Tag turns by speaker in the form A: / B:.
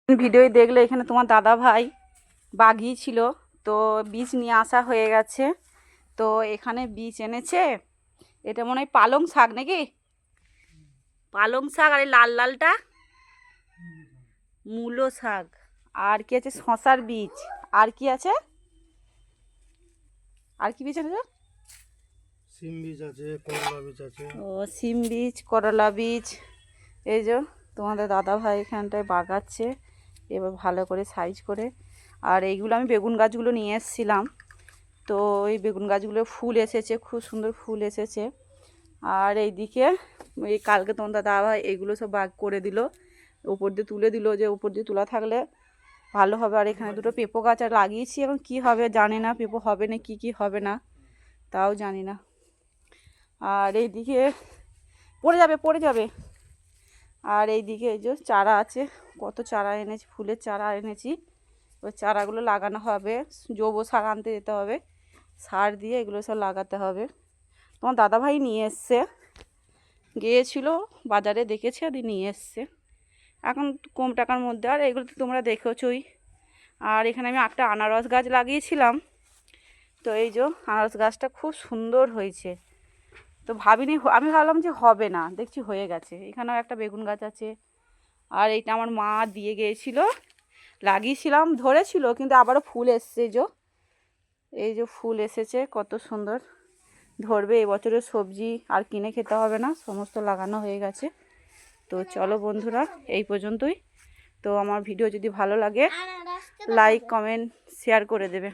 A: ভিডিওই দেখলে এখানে তোমার দাদা ভাই বাগিয়েছিল, তো বীজ নিয়ে আসা হয়ে গেছে। তো এখানে বীজ এনেছে, এটা মনে হয় পালং শাক নাকি, পালং শাক। আর এই লাল লালটা মূলো শাক। আর কি আছে, শশার বীজ। আর কি আছে, আর কি বীজ আছে?
B: সিম বীজ আছে, করলা বীজ আছে।
A: ও, সিম বীজ, করলা বীজ। এই যে তোমাদের দাদা ভাই এখানটায় বাগাচ্ছে এবার ভালো করে সাইজ করে। আর এইগুলো আমি বেগুন গাছগুলো নিয়ে এসেছিলাম, তো এই বেগুন গাছগুলো ফুল এসেছে, খুব সুন্দর ফুল এসেছে। আর এইদিকে এই কালকে তোমার দাদা ভাই এইগুলো সব বাগ করে দিল, উপর দিয়ে তুলে দিল, যে উপর দিয়ে তোলা থাকলে ভালো হবে। আর এখানে দুটো পেঁপো গাছ আর লাগিয়েছি, এখন কী হবে জানি না, পেঁপো হবে না কি হবে না তাও জানি না। আর এইদিকে পড়ে যাবে পড়ে যাবে। আর এইদিকে এই যে চারা আছে, কত চারা এনেছি, ফুলের চারা এনেছি। ওই চারাগুলো লাগানো হবে, জৈব সার আনতে যেতে হবে, সার দিয়ে এগুলো সব লাগাতে হবে। তোমার দাদাভাই নিয়ে এসছে, গিয়েছিল বাজারে, দেখেছে দিয়ে নিয়ে এসছে এখন কম টাকার মধ্যে। আর এগুলো তো তোমরা দেখেছোই। আর এখানে আমি একটা আনারস গাছ লাগিয়েছিলাম, তো এই যে আনারস গাছটা খুব সুন্দর হয়েছে। তো ভাবিনি, আমি ভাবলাম যে হবে না, দেখছি হয়ে গেছে। এখানেও একটা বেগুন গাছ আছে। আর এইটা আমার মা দিয়ে গিয়েছিল, লাগিয়েছিলাম, ধরেছিল, কিন্তু আবারও ফুল এসছে। এই যে ফুল এসেছে, কত সুন্দর ধরবে। এবছরের সবজি আর কিনে খেতে হবে না, সমস্ত লাগানো হয়ে গেছে। তো চলো বন্ধুরা, এই পর্যন্তই। তো আমার ভিডিও যদি ভালো লাগে লাইক কমেন্ট শেয়ার করে দেবে।